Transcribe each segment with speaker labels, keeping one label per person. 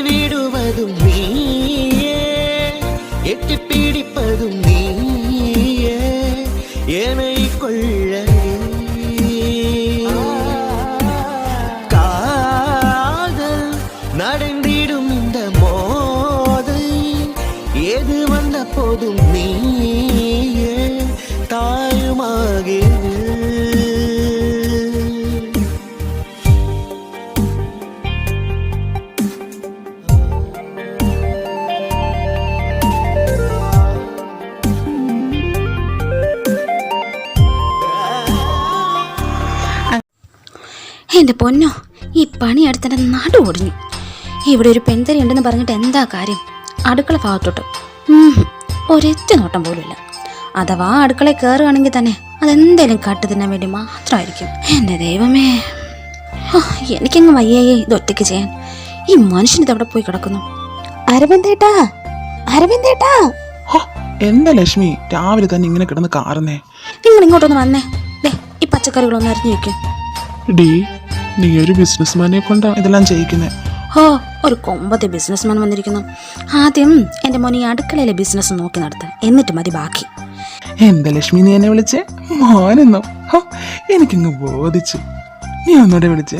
Speaker 1: விடுவதும் நீயே, எட்டி பிடிப்பதும் நீயே, என்னை கொள்ளடி. காதல் நடந்திடும் இந்த மோதல் எது வந்த போதும் நீயே தாயுமாகி.
Speaker 2: എൻ്റെ പൊന്നോ, ഈ പണി അടുത്തിൻ്റെ നടു ഒടിഞ്ഞു. ഇവിടെ ഒരു പെൺതരി ഉണ്ടെന്ന് പറഞ്ഞിട്ട് എന്താ കാര്യം? അടുക്കള ഭാഗത്തോട്ട് ഒരൊറ്റ നോട്ടം പോലുമില്ല. അഥവാ അടുക്കളയിൽ കയറുകയാണെങ്കിൽ തന്നെ അതെന്തേലും കാട്ടു തിന്നാൻ വേണ്ടി മാത്രമായിരിക്കും. എൻ്റെ ദൈവമേ, എനിക്കങ്ങ് വയ്യായേ ഇത് ഒറ്റയ്ക്ക് ചെയ്യാൻ. ഈ മനുഷ്യനിത് അവിടെ പോയി കിടക്കുന്നു.
Speaker 3: അരവിന്ദേട്ടാ, അരവിന്ദേട്ടാ.
Speaker 4: എന്താ ലക്ഷ്മി രാവിലെ തന്നെ ഇങ്ങനെ കിടന്ന് കാറുന്നേ?
Speaker 2: നിങ്ങൾ ഇങ്ങോട്ടൊന്ന് വന്നേ. ഈ പച്ചക്കറികളൊന്ന് അരിഞ്ഞു വെക്കും.
Speaker 4: ഡീ, നീ ഒരു ബിസിനസ്മാനെ കൊണ്ടാ ഇതെല്ലാം ചെയ്യിക്കുന്നേ?
Speaker 2: ഒരു കൊമ്പത്തെ ബിസിനസ്മാൻ വന്നിരിക്കുന്നു. ആദ്യം എൻ്റെ മോനെ അടുക്കളയിലെ ബിസിനസ് നോക്കി നടത്താൻ, എന്നിട്ട് മതി ബാക്കി.
Speaker 4: എന്താ ലക്ഷ്മി നീ എന്നെ വിളിച്ചേ? മോനെന്നോ? എനിക്കിങ്ങ് ബോധിച്ചു. നീ ഒന്നോടെ വിളിച്ചേ?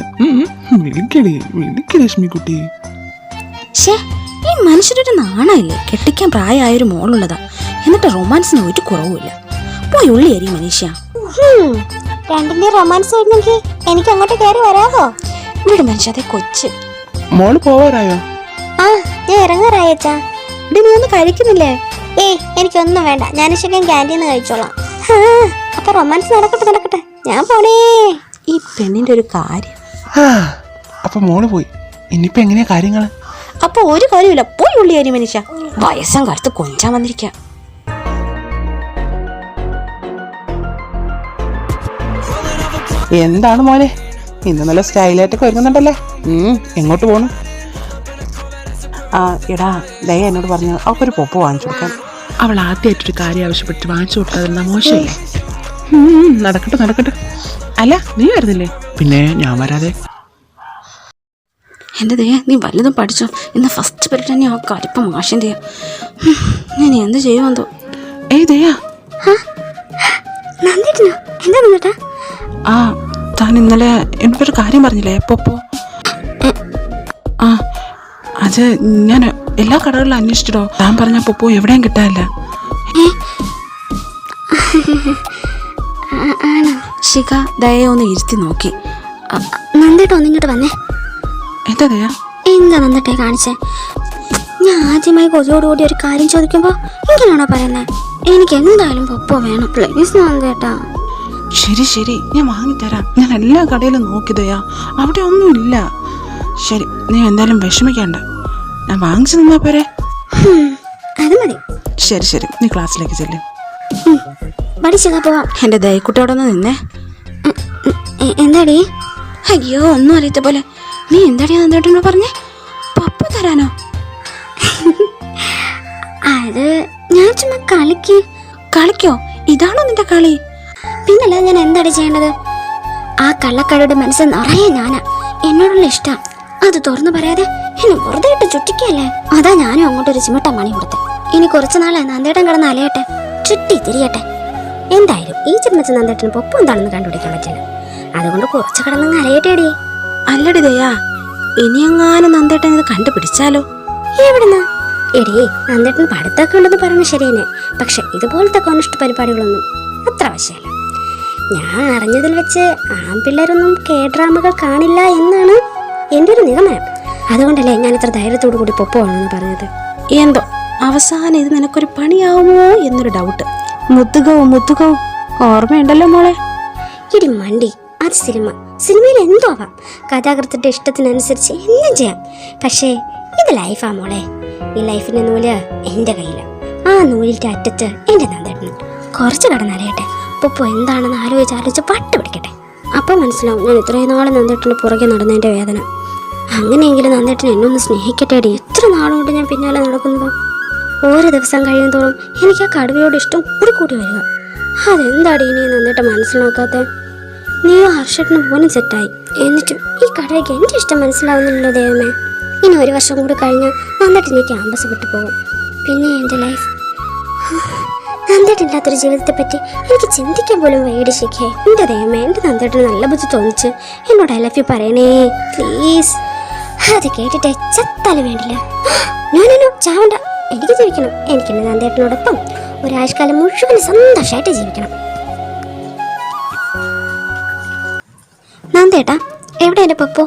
Speaker 4: വിളിക്കടി, വിളിക്ക ലക്ഷ്മി കുട്ടി.
Speaker 2: ഈ മനുഷ്യരുടെ നാണയില്ലേ? കെട്ടിക്കാൻ പ്രായമായൊരു മോളുള്ളതാ, എന്നിട്ട് റൊമാൻസിന് ഒരു കുറവുമില്ല. പോയി ഉള്ളി അരി മനുഷ്യ.
Speaker 3: രണ്ടിന്റെ റൊമാൻസ് ആയിരുന്നെങ്കിൽ എനിക്ക് അങ്ങോട്ട് കയറി വരാമോ?
Speaker 2: ഇവിടെ മനുഷ്യ, അതേ കൊച്ച്.
Speaker 4: മോള് പോവാറായോ?
Speaker 3: ഞാൻ ഇറങ്ങാറായച്ചാ.
Speaker 2: നീ ഒന്നും കഴിക്കുന്നില്ലേ?
Speaker 3: എനിക്കൊന്നും വേണ്ട, ഞാൻ ശരിക്കും ക്യാൻറ്റീന്ന് കഴിച്ചോളാം. അപ്പൊ റൊമാൻസ് നടക്കട്ടെ, ഞാൻ പോണേ.
Speaker 2: ഈ പെണ്ണിന്റെ ഒരു കാര്യം.
Speaker 4: അപ്പൊ മോള് പോയി, ഇനിയിപ്പോ എങ്ങനെയാ കാര്യങ്ങള്?
Speaker 2: അപ്പൊ ഒരു കാര്യമില്ല, പോയി ഉള്ളി അരി മനുഷ്യ. വയസ്സം കാലത്ത് കൊഞ്ചാൻ വന്നിരിക്കാം.
Speaker 4: എന്താണ് മോനെ ഇന്ന് നല്ല സ്റ്റൈലായിട്ടൊക്കെ ഒരുങ്ങുന്നുണ്ടല്ലേ? എങ്ങോട്ട് പോണു? എടാ ദയ എന്നോട് പറഞ്ഞു അവൾക്കൊരു പൊപ്പ് വാങ്ങിച്ചു കൊടുക്കാൻ. അവൾ ആദ്യമായിട്ടൊരു കാര്യം ആവശ്യപ്പെട്ട് വാങ്ങിച്ചു കൊടുക്കാതിരുന്ന മോശമല്ലേ? നടക്കട്ടെ. അല്ല നീ വരുന്നില്ലേ? പിന്നെ ഞാൻ വരാതെ.
Speaker 2: എൻ്റെ ദയ, നീ വല്ലതും പഠിച്ചോ? ഇന്ന് ഫസ്റ്റ് പീരീഡ് തന്നെ ആ കരിപ്പം മാഷിൻ്റെ. ഞാൻ എന്ത് ചെയ്യുമെന്തോ.
Speaker 4: ദയാ, താൻ ഇന്നലെ എന്നോടൊരു കാര്യം പറഞ്ഞില്ലേ? പൊപ്പോ? അത് ഞാൻ എല്ലാ കടകളിലും അന്വേഷിച്ചിട്ടോ. താൻ പറഞ്ഞ പൊപ്പോ എവിടെയും കിട്ടാനില്ല.
Speaker 2: ശിഖ ദയ ഒന്ന് ഇരുത്തി നോക്കി.
Speaker 3: നന്ദേട്ടോ ഒന്ന് ഇങ്ങോട്ട് വന്നേ.
Speaker 4: എന്താ ദയാ?
Speaker 3: എന്താ നന്ദട്ടെ കാണിച്ചേ? ഞാൻ ആദ്യമായി കൊതിയോടുകൂടി ഒരു കാര്യം ചോദിക്കുമ്പോ ഇങ്ങനെയാണോ പറയുന്നത്? എനിക്ക് എന്തായാലും പൊപ്പോ വേണം, പ്ലീസ് നന്ദേട്ടാ.
Speaker 4: ശരി, ഞാൻ വാങ്ങിത്തരാം. ഞാൻ എല്ലാ കടയിലും നോക്കിയതയാ, അവിടെ ഒന്നുമില്ല. ശരി, നീ എന്തായാലും വിഷമിക്കണ്ട, ഞാൻ വാങ്ങിച്ചു തന്നാ പോരെ?
Speaker 3: അത് മതി.
Speaker 4: ശരി, നീ ക്ലാസ്സിലേക്ക് ചെല്ലും.
Speaker 3: പോവാം.
Speaker 2: എൻ്റെ ദയക്കുട്ടിയോടൊന്ന് നിന്നേ.
Speaker 3: എന്താടി?
Speaker 2: അയ്യോ, ഒന്നും അറിയത്ത പോലെ. നീ എന്താടിയാ നന്ദേട്ടനോട് പറഞ്ഞേ? പപ്പ തരാനോ?
Speaker 3: അത് ഞാൻ ചുമ്മാ
Speaker 2: കളിക്കോ? ഇതാണോ നിന്റെ കളി?
Speaker 3: പിന്നല്ല, ഞാൻ എന്താണ് ചെയ്യേണ്ടത്? ആ കള്ളക്കടയുടെ മനസ്സിൽ നിറയെ ഞാനാ. എന്നോടുള്ള ഇഷ്ടം അത് തുറന്നു പറയാതെ എന്നെ വെറുതെ ഇട്ട് ചുറ്റിക്കല്ലേ. അതാ ഞാനും അങ്ങോട്ടൊരു ചിമിട്ട മണി കൊടുത്തേ. ഇനി കുറച്ചു നാളെ നന്ദേട്ടൻ കിടന്ന് അലയട്ടെ, ചുറ്റി തിരിയട്ടെ. എന്തായാലും ഈ ചിമ്മച്ച നന്ദേട്ടന് പൊപ്പം എന്താണെന്ന് കണ്ടുപിടിക്കാൻ പറ്റില്ല. അതുകൊണ്ട് കുറച്ച് കിടന്നങ്ങ് അലയട്ടേടി.
Speaker 2: അല്ലടി ദയാ, ഇനിയെങ്ങാനും നന്ദേട്ടൻ ഇത് കണ്ടുപിടിച്ചാലോ?
Speaker 3: എവിടുന്ന്? എടീ, നന്ദേട്ടൻ പഠിത്തമൊക്കെ ഉണ്ടെന്ന് പറയുന്നത് ശരി തന്നെ, പക്ഷെ ഇതുപോലത്തെ കോണിസ്റ്റ് പരിപാടികളൊന്നും അത്ര ആവശ്യമില്ല. ഞാൻ അറിഞ്ഞതിൽ വെച്ച് ആൺപിള്ളേരൊന്നും ഡ്രാമകൾ കാണില്ല എന്നാണ് എൻ്റെ ഒരു നിഗമനം. അതുകൊണ്ടല്ലേ ഞാൻ ഇത്ര ധൈര്യത്തോടു കൂടി പൊപ്പുവാണെന്ന് പറഞ്ഞത്.
Speaker 2: എന്തോ അവസാനം ഇത് നിനക്കൊരു പണിയാവുമോ എന്നൊരു ഡൗട്ട്. മുത്തുകവും ഓർമ്മയുണ്ടല്ലോ മോളെ?
Speaker 3: ഇടി മണ്ടി, അത് സിനിമയിൽ എന്തോ ആവാം. കഥാകൃത്തിന്റെ ഇഷ്ടത്തിനനുസരിച്ച് എല്ലാം ചെയ്യാം. പക്ഷേ ഇത് ലൈഫാ മോളെ. ഈ ലൈഫിന്റെ നൂല് എൻ്റെ കയ്യില. ആ നൂലിന്റെ അറ്റത്ത് എൻ്റെ നന്ദേട്ടന്. കുറച്ച് കടന്നറിയട്ടെ, പൊപ്പോ എന്താണെന്ന് ആലോചിച്ച് പട്ട് പിടിക്കട്ടെ. അപ്പം മനസ്സിലാവും ഞാൻ ഇത്രയും നാളെ നന്ദേട്ടന് പുറകെ നടന്നതിൻ്റെ വേദന. അങ്ങനെയെങ്കിലും നന്ദേട്ടൻ എന്നൊന്ന് സ്നേഹിക്കട്ടേടി. എത്ര നാളുകൊണ്ട് ഞാൻ പിന്നാലെ നടക്കുന്നതോ. ഓരോ ദിവസം കഴിയും തോറും എനിക്ക് ആ കടുവയോട് ഇഷ്ടം കൂടി വരിക. അതെന്താടി ഇനി നന്ദേട്ടൻ മനസ്സിലാക്കാത്ത? നീയോ ഹർഷട്ടിന് പോലും സെറ്റായി, എന്നിട്ടും ഈ കടവയ്ക്ക് എൻ്റെ ഇഷ്ടം മനസ്സിലാവുന്നില്ലല്ലോ ദൈവമേ. ഇനി 1 വർഷം കൂടി കഴിഞ്ഞാൽ നന്ദേട്ടൻ ഈ ക്യാമ്പസ് വിട്ടു പോകും. പിന്നെ എൻ്റെ ലൈഫ്. നന്ദേട്ടനില്ലാത്തൊരു ജീവിതത്തെ പറ്റി എനിക്ക് ചിന്തിക്കാൻ പോലും വയ്യടി ശിഖേ. എൻ്റെ ദൈവമേ, എൻ്റെ നന്ദേട്ടന് നല്ല ബുദ്ധി തോന്നിച്ച് എന്നോട് ഐ ലവ് യു പറയണേ പ്ലീസ്. അത് കേട്ടിട്ട് ചത്താലും വേണ്ടില്ല. ഞാനോ ചാവണ്ട, എനിക്ക് ജീവിക്കണം. എനിക്ക് എൻ്റെ നന്ദേട്ടനോടൊപ്പം ഒരാഴ്ചക്കാലം മുഴുവൻ സന്തോഷമായിട്ട് ജീവിക്കണം. നന്ദേട്ടാ, എവിടെ എൻ്റെ പപ്പോ?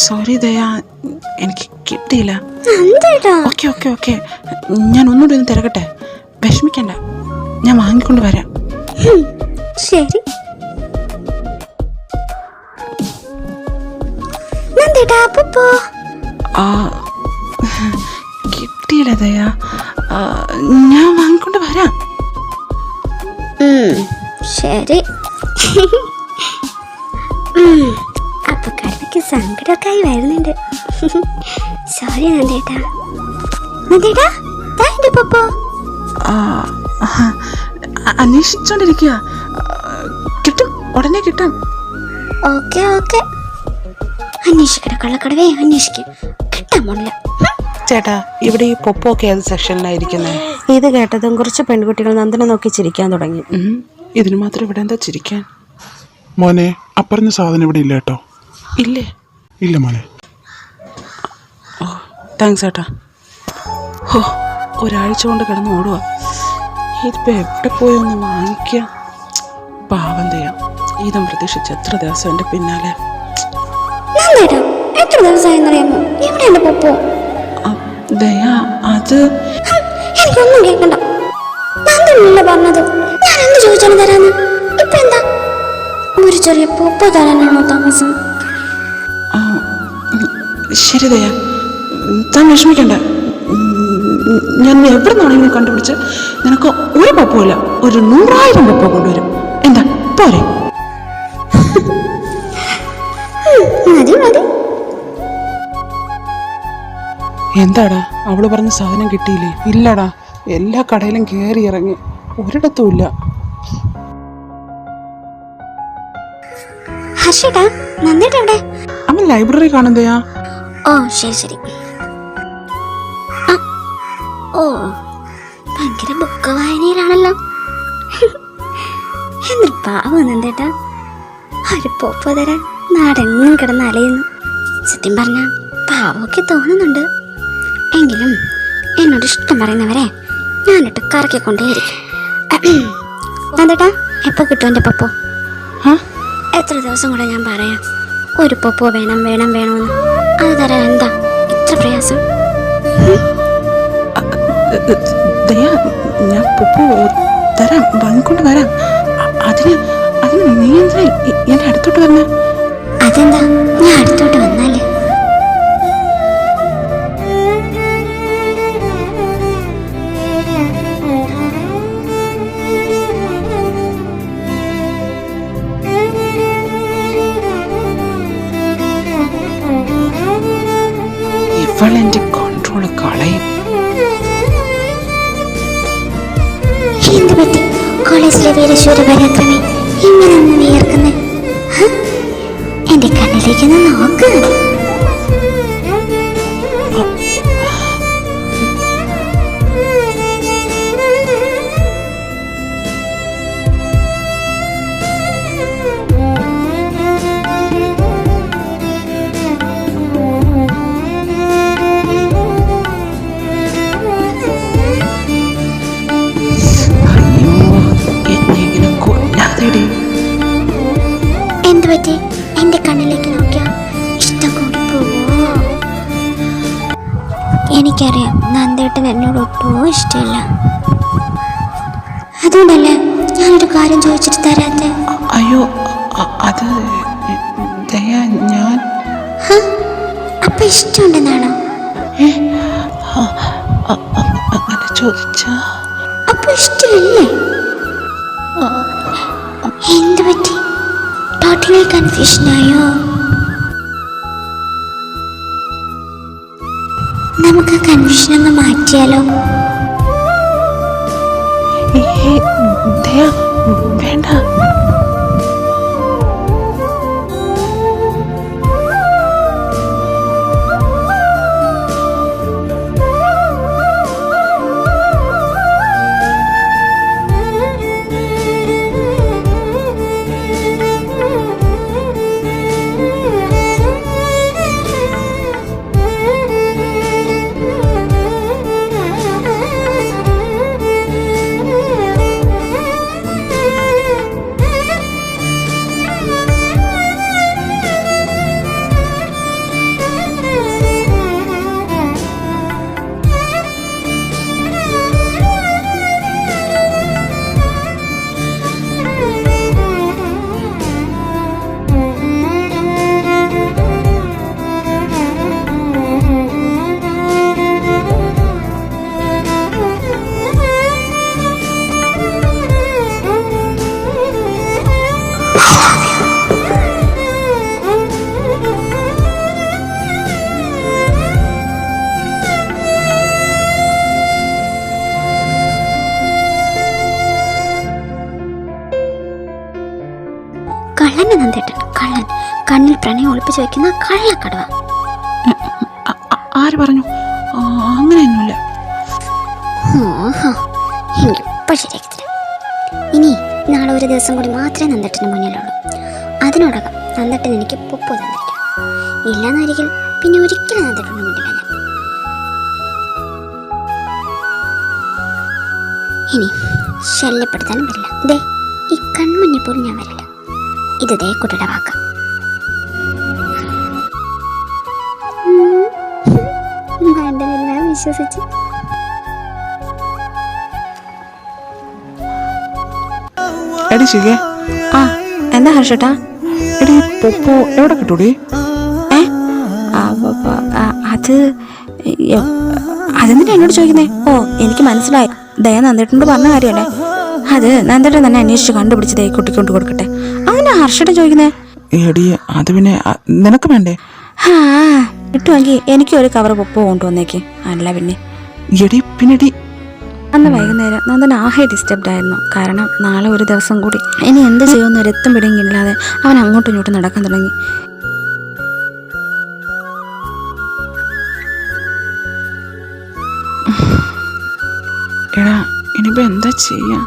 Speaker 4: സോറി ദയാ, എനിക്ക് കിട്ടിയില്ല.
Speaker 3: നന്ദേട്ടാ.
Speaker 4: ഓക്കെ ഓക്കെ ഓക്കെ, ഞാൻ ഒന്നുകൂടി ഒന്ന് തിരക്കട്ടെ. വിഷമിക്കണ്ട, ഞാൻ വാങ്ങിക്കൊണ്ട് വരാം.
Speaker 3: ശരി നന്ദേട്ടാ. പപ്പോ
Speaker 4: കിട്ടിയില്ല ദയാ, ഞാൻ വാങ്ങിക്കൊണ്ട് വരാം.
Speaker 3: ശരി. അപ്പൊ കടക്ക് സങ്കടമൊക്കെ ആയി വരുന്നുണ്ട്. സോറി നന്ദേട്ടാ. നന്ദേട്ടാ, താൻ്റെ പപ്പോ
Speaker 4: അന്വേഷിച്ചോണ്ടിരിക്കുക. കിട്ടും, ഉടനെ കിട്ടും.
Speaker 3: ഓക്കെ ഓക്കെ, അന്വേഷിക്കട കള്ളക്കടവേ, അന്വേഷിക്കും. കിട്ടാൻ പോണില്ല.
Speaker 4: ചേട്ടാ, ഇവിടെ ഈ പൊപ്പോ ഒക്കെ ഏത് സെക്ഷനിലായിരിക്കുന്നത്?
Speaker 2: ഇത് കേട്ടതും കുറച്ച് പെൺകുട്ടികൾ നന്ദനെ നോക്കി ചിരിക്കാൻ തുടങ്ങി.
Speaker 4: ഇതിന് മാത്രം ഇവിടെ എന്താ ചിരിക്കാൻ?
Speaker 5: മോനെ, അപ്പറഞ്ഞ സാധനം ഇവിടെ ഇല്ല കേട്ടോ.
Speaker 4: ഇല്ലേ?
Speaker 5: ഇല്ല മോനെ.
Speaker 4: ഓ താങ്ക്സ് ചേട്ടാ. ഓ, ഒരാഴ്ച കൊണ്ട് കിടന്ന് ഓടുക. ഇതിപ്പോൾ എവിടെ പോയി ഒന്ന് വാങ്ങിക്കാം? പാവം ചെയ്യാം. ഇതും പ്രതീക്ഷിച്ച് എത്ര ദിവസം എൻ്റെ പിന്നാലെ.
Speaker 3: നന്ദേട്ടാ, എത്ര ദിവസമായെന്നറിയാമോ എവിടെ എൻ്റെ പപ്പോ?
Speaker 4: ദയാ, അത്
Speaker 3: എനിക്കൊന്നും കേൾക്കണ്ട. നന്ദനല്ല പറഞ്ഞത്. ഞാൻ എന്ത് ചോദിച്ചാലും തരാന്ന്. ഇപ്പൊ എന്താ ഒരു ചെറിയ പൊപ്പോ തരാനാണോ താമസം?
Speaker 4: ശരി ദയാ, താൻ വിഷമിക്കണ്ട. ഞാൻ എവിടെ നിന്നാണെങ്കിലും കണ്ടുപിടിച്ച് നിനക്ക് ഒരു പപ്പുമില്ല, ഒരു 100,000 പപ്പ കൊണ്ടുവരും. എന്താ പോരെ?
Speaker 3: മതി മതി.
Speaker 4: എന്താടാ, അവള് പറഞ്ഞ സാധനം കിട്ടിയില്ലേ? ഇല്ലടാ, എല്ലാ കടയിലും കയറി ഇറങ്ങി, ഒരിടത്തും ഇല്ല.
Speaker 3: ഹർഷിക, നന്ദേട്ട എവിടെ?
Speaker 4: അവൻ ലൈബ്രറി കാണുന്നയാ.
Speaker 3: ഓ ശരി ശരി. ഓ, ഭയങ്കര ബുക്ക് വായനയിലാണല്ലോ. എന്തൊരു പാവം നന്ദേട്ട. ഒരു പോപ്പോ തരാൻ നാടെങ്ങും കിടന്ന് അലയുന്നു. സത്യം പറഞ്ഞ പാവമൊക്കെ തോന്നുന്നുണ്ട്. എങ്കിലും എന്നോട് ഇഷ്ടം പറയുന്നവരെ ഞാനിട്ട് കറക്കിക്കൊണ്ടേയിരിക്കും. നന്ദേട്ടാ, എപ്പോ കിട്ടും എൻ്റെ പപ്പോ? എത്ര ദിവസം കൂടെ ഞാൻ പറയാം ഒരു പപ്പോ വേണം വേണം വേണമെന്ന്? അത് തരാൻ എന്താ ഇത്ര പ്രയാസം?
Speaker 4: ഞാൻ പപ്പോ തരാം, വാങ്ങിക്കൊണ്ട് വരാം. അതിന് നീ എന്താ എന്റെ അടുത്തോട്ട് വന്നേ?
Speaker 3: അതെന്താ ഞാൻ അടുത്തോട്ട് വന്നാലേ?
Speaker 4: ഇവളെന്റെ കൺട്രോള് കളയും.
Speaker 3: എന്ത് പറ്റി കോളേജിലെ വീരശൂര പരാക്രമി ഇങ്ങനെ വിയർക്കുന്നേ? എന്റെ കണ്ണിലേക്കൊന്ന് നോക്ക്. എന്ത് പറ്റി? എന്റെ കണ്ണിലേക്ക് നോക്കിയാ ഇഷ്ടം കൂടി പോവോ? എനിക്കറിയാം നന്ദേട്ടൻ എന്നോട് ഒട്ടും ഇഷ്ടമില്ല. അതുകൊണ്ടല്ലേ ഞാനൊരു കാര്യം ചോദിച്ചിട്ട് തരാത്തെ?
Speaker 4: അയ്യോ, അത് ഞാൻ
Speaker 3: അപ്പൊ ഇഷ്ടമുണ്ടെന്നാണോ?
Speaker 4: അങ്ങനെ ചോദിച്ചാ
Speaker 3: അപ്പൊ ഇഷ്ടമില്ലേ? എന്ത് പറ്റി? ടോട്ടലി കൺഫ്യൂഷനായോ? നമുക്ക് കൺഫ്യൂഷൻ ഒന്ന് മാറ്റിയാലോ?
Speaker 4: വേണ്ട.
Speaker 3: എൻ്റെ നന്ദേട്ടൻ കള്ളൻ, കണ്ണിൽ പ്രണയം ഒളിപ്പിച്ച് വെക്കുന്ന കള്ളക്കടവ.
Speaker 4: ആര് പറഞ്ഞു? അങ്ങനെയൊന്നുമില്ല.
Speaker 3: ഓഹോ, എനിക്കിപ്പോൾ ശരിയാക്കത്തില്ല. ഇനി നാളെ ഒരു ദിവസം കൂടി മാത്രമേ നന്ദേട്ടന് മുന്നിലുള്ളൂ. അതിനോടകം നന്ദേട്ടൻ എനിക്ക് പൊപ്പോ തന്നിരിക്കാം. ഇല്ലാന്നായിരിക്കും പിന്നെ ഒരിക്കലും നന്ദേട്ടന് മുന്നില്ല ഞാൻ. ഇനി ശല്യപ്പെടുത്താനും വരില്ല. ദേ ഈ കൺമുന്നിൽ പോലും ഞാൻ വരില്ല. ഇത് ദേ കുട്ടിയുടെ വാക്ക. വേണ്ടതെല്ലാം വിശ്വസിച്ച്
Speaker 4: എടി ശിഖേ,
Speaker 2: ആ എന്താ ഹർഷട്ടാ?
Speaker 4: എടി പൊപ്പോ എവിടെ കിട്ടൂടി?
Speaker 2: അത് അതെന്തിനാ എന്നോട് ചോദിക്കുന്നേ? ഓ എനിക്ക് മനസ്സിലായി, ദയ നന്ദേട്ടനോട് പറഞ്ഞ കാര്യമല്ലേ. അത് നന്ദേട്ടൻ തന്നെ അന്വേഷിച്ച് കണ്ടുപിടിച്ച് ദയ കുട്ടിക്കൊണ്ട് കൊടുക്കട്ടെ. അങ്ങനെ ഹർഷട്ട ചോദിക്കുന്നേ?
Speaker 4: എടി അത് പിന്നെ നിനക്ക് വേണ്ടേ?
Speaker 2: ആ കിട്ടുമെങ്കിൽ എനിക്ക് ഒരു കവർ പൊപ്പോ കൊണ്ടുവന്നേക്ക്. അല്ല പിന്നെ
Speaker 4: എടി പിന്നെടി
Speaker 2: അന്ന് വൈകുന്നേരം നന്ദൻ ആകെ ഡിസ്റ്റർബ്ഡ് ആയിരുന്നു. കാരണം നാളെ ഒരു ദിവസം കൂടി ഇനി എന്ത് ചെയ്യുമെന്ന് ഒരെത്തും പിടിങ്ങില്ലാതെ അവൻ അങ്ങോട്ടും ഇങ്ങോട്ടും നടക്കാൻ തുടങ്ങി.
Speaker 4: എടാ ഇനിയിപ്പോ എന്താ ചെയ്യാ?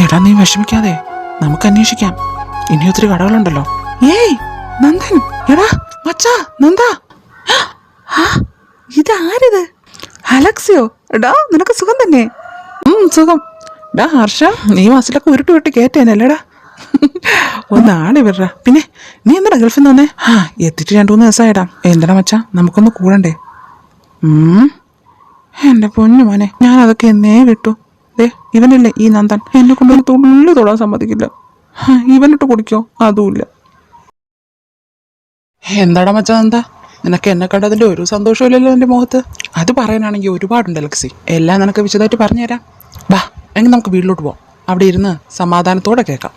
Speaker 4: എടാ നീ വിഷമിക്കാതെ, നമുക്ക് അന്വേഷിക്കാം. ഇനി ഒത്തിരി കടകളുണ്ടല്ലോ. ഏയ് നന്ദൻ, എടാ മച്ചാ നന്ദ, ഇതാരിത്? അലക്സിയോ? എടാ നിനക്ക് സുഖം തന്നെ? സുഖം. ഡാ ഹർഷ, നീ ബസ്സിലൊക്കെ ഉരുട്ട് വിട്ട് കയറ്റേനല്ലേടാ. ഒന്നാളെ വരാ. പിന്നെ നീ എന്താ ഗൾഫിൽ നിന്ന് വന്നേ? എത്തിയിട്ട് 2-3 ദിവസമായിടാ. എന്താടാ മച്ചാ, നമുക്കൊന്ന് കൂടണ്ടേ? എൻ്റെ പൊന്നു മോനെ, ഞാൻ അതൊക്കെ എന്നേ വിട്ടു. ദേ ഇവനല്ലേ ഈ നന്ദൻ, എന്നെ കൊണ്ടൊന്ന് തുള്ളി തൊടാൻ സമ്മതിക്കില്ല. ഇവനിട്ട് കുടിക്കോ? അതുമില്ല. എന്താടാ മച്ചാ എന്താ? നിനക്ക് എന്നെ കണ്ടതിൻ്റെ ഒരു സന്തോഷമില്ലല്ലോ എൻ്റെ മുഖത്ത്. അത് പറയാനാണെങ്കിൽ ഒരുപാടുണ്ട് ലക്സി. എല്ലാം നിനക്ക് വിശദമായിട്ട് പറഞ്ഞുതരാം. ബാ എങ്കിൽ നമുക്ക് വീട്ടിലോട്ട് പോവാം. അവിടെ ഇരുന്ന് സമാധാനത്തോടെ കേൾക്കാം.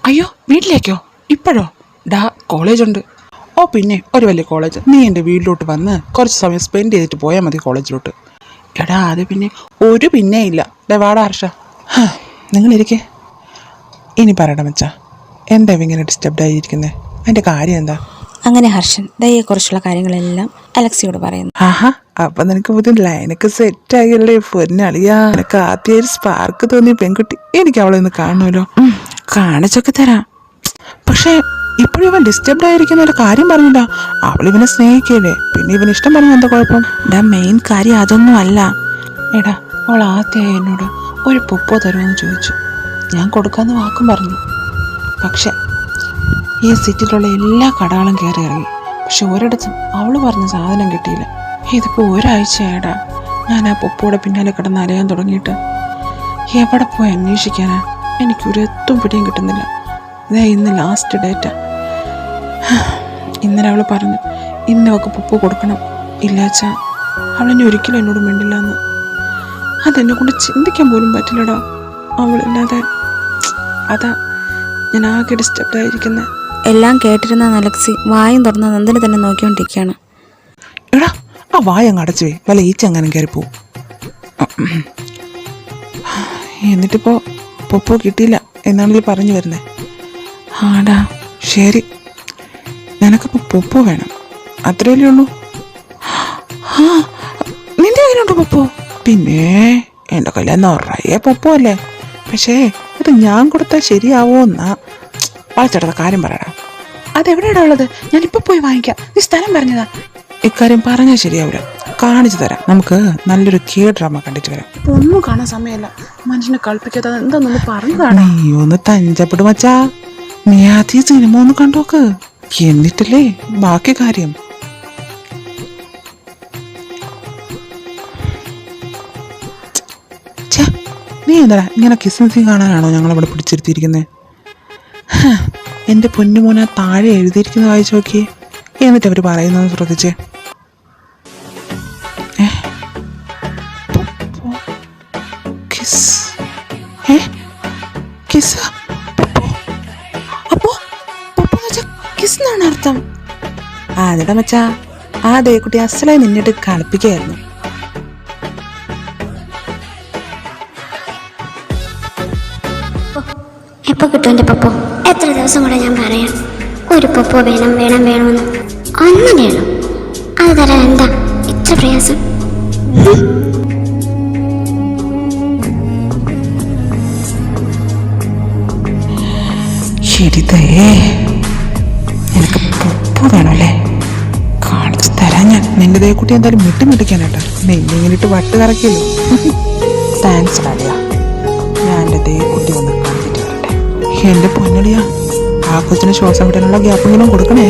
Speaker 4: അയ്യോ വീട്ടിലേക്കോ? ഇപ്പോഴോ? ഡാ കോളേജുണ്ട്. ഓ പിന്നെ ഒരു വലിയ കോളേജ്. നീ എൻ്റെ വീട്ടിലോട്ട് വന്ന് കുറച്ച് സമയം സ്പെൻഡ് ചെയ്തിട്ട് പോയാൽ മതി കോളേജിലോട്ട്. എടാ അത് പിന്നെ ഒരു പിന്നെ ഇല്ല. ഡേ വാടാ ഹർഷ. നിങ്ങളിരിക്കേ. ഇനി പറയടാ മച്ചാ, എന്താ ഇങ്ങനെ ഡിസ്റ്റർബ്ഡ് ആയിരിക്കുന്നത്? അതിൻ്റെ കാര്യം എന്താ?
Speaker 2: അങ്ങനെ ഹർഷൻ ദയയെക്കുറിച്ചുള്ള കാര്യങ്ങളെല്ലാം അലക്സിയോട് പറയുന്നു.
Speaker 4: ആഹാ, അപ്പൊ നിനക്ക് പുതിയ ലൈനൊക്കെ സെറ്റ് ആയില്ലേ പൊന്നളിയാ? നിനക്ക് ആദ്യം ഒരു സ്പാർക്ക് തോന്നിയ പെൺകുട്ടി. എനിക്ക് അവളെ ഒന്ന് കാണുമല്ലോ. കാണിച്ചൊക്കെ തരാം. പക്ഷേ ഇപ്പോഴും ഇവൻ ഡിസ്റ്റർബ്ഡ് ആയിരിക്കുന്ന ഒരു കാര്യം പറഞ്ഞില്ല. അവളിവനെ സ്നേഹിക്കല്ലേ, പിന്നെ ഇവന് ഇഷ്ടം പറഞ്ഞ എന്താ കുഴപ്പം? എടാ മെയിൻ കാര്യം അതൊന്നും അല്ല. എടാ അവൾ ആദ്യമായി എന്നോട് ഒരു പൊപ്പോ തരുമെന്ന് ചോദിച്ചു. ഞാൻ കൊടുക്കാമെന്ന് വാക്കും പറഞ്ഞു. പക്ഷെ ഈ സിറ്റിയിലുള്ള എല്ലാ കടകളും കയറി ഇറങ്ങി. പക്ഷെ ഒരിടത്തും അവൾ പറഞ്ഞ സാധനം കിട്ടിയില്ല. ഇതിപ്പോൾ ഒരാഴ്ചയായിടാ ഞാൻ ആ പൊപ്പോടെ പിന്നാലെ കിടന്ന് അലയാൻ തുടങ്ങിയിട്ട്. എവിടെ പോയി അന്വേഷിക്കാനാ? എനിക്കൊരെത്തും പിടിയും കിട്ടുന്നില്ല. ഇതേ ഇന്ന് ലാസ്റ്റ് ഡേറ്റാ. ഇന്നലെ അവൾ പറഞ്ഞു ഇന്ന് അവൾക്ക് പൊപ്പോ കൊടുക്കണം. ഇല്ലാച്ചാ അവളിനി ഒരിക്കലും എന്നോട് മിണ്ടില്ല എന്ന്. അതെന്നെ കൊണ്ട് ചിന്തിക്കാൻ പോലും പറ്റില്ലടാ അവളില്ലാതെ. അതാ ഞാൻ ആകെ ഡിസ്റ്റർബ്ഡ് ആയിരിക്കുന്നത്.
Speaker 2: എല്ലാം കേട്ടിരുന്ന അലക്സി വായും തുറന്ന് നന്ദനെ തന്നെ നോക്കിക്കൊണ്ടിരിക്കുകയാണ്.
Speaker 4: എടാ ആ വായ അങ്ങ് അടച്ചു പോയി, വല്ല ഈച്ച എങ്ങാനും കയറിപ്പോവും. എന്നിട്ടിപ്പോൾ പൊപ്പോ കിട്ടിയില്ല എന്നാണല്ലേ പറഞ്ഞു വരുന്നത്. ആടാ ശരി, നിനക്കിപ്പോൾ പൊപ്പോ വേണം, അത്രയല്ലേ ഉള്ളൂ. നിന്റെ കയ്യിലുണ്ടോ പൊപ്പോ? പിന്നെ എൻ്റെ കയ്യിൽ നിറയെ പൊപ്പോ അല്ലേ. പക്ഷേ അത് ഞാൻ കൊടുത്താൽ ശരിയാവോ എന്നാ. വളച്ചെടുത്ത കാര്യം പറയടാ. അതെവിടെയാടാ ഉള്ളത്? ഞാനിപ്പോൾ പോയി വാങ്ങിക്കാം. നീ സ്ഥലം പറഞ്ഞതാ. ഇക്കാര്യം പറഞ്ഞാൽ ശരിയാവില്ല, കാണിച്ചു തരാം. നമുക്ക് നല്ലൊരു ഡ്രാമ കണ്ടിട്ട് വരാം. ഒന്നും കാണാൻ സമയമല്ല. മനുഷ്യനെ കളിപ്പിക്കാതെ എന്താന്നൊന്ന് പറഞ്ഞതാണ്. നീ ഒന്ന് തഞ്ചപ്പെടും മച്ചാ. നീ ആദ്യ സിനിമ ഒന്ന് കണ്ടോക്ക്, എന്നിട്ടല്ലേ ബാക്കി കാര്യം. നീ എന്താടാ ഇങ്ങനെ കിസ്സും സീൻ കാണാനാണോ ഞങ്ങളിവിടെ പിടിച്ചിരുത്തിയിരിക്കുന്നത്? എൻ്റെ പൊന്നുമോന താഴെ എഴുതിയിരിക്കുന്നത് വായിച്ചു നോക്കിയേ, എന്നിട്ട് അവർ പറയുന്നത് ശ്രദ്ധിച്ചേ. കിസ്സാണ് അർത്ഥം. അതെടാ മച്ചാ, ആ ദേക്കുട്ടി അസലായി നിന്നിട്ട് കളിപ്പിക്കുകയായിരുന്നു.
Speaker 3: എപ്പോൾ കിട്ടും എൻ്റെ പപ്പോ? എത്ര ദിവസം കൂടെ ഞാൻ പറയാം? ഒരു പൊപ്പോ വേണമെന്ന് ഒന്ന് വേണം. അത് തരാൻ എന്താ ഇത്ര പ്രയാസം?
Speaker 4: ശരിതേ, നിനക്ക് പൊപ്പോ വേണമല്ലേ? കാണിച്ചു തരാൻ ഞാൻ. നിന്റെ ദേക്കുട്ടി എന്തായാലും മിട്ടിക്കാനായിട്ടാ നെല്ലിങ്ങിലിട്ട് വട്ട് കറക്കിയല്ലോ. താങ്ക്സ് ഡാഡിയ. ഞാൻ എൻ്റെ ദേക്കുട്ടി ഒന്ന് കാണിച്ചിട്ട് വരട്ടെ. എൻ്റെ പൊന്നടിയാ, ആ കൊച്ചിന് ശ്വാസം വിടാനുള്ള ഗ്യാപ്പെങ്കിലും കൊടുക്കണേ.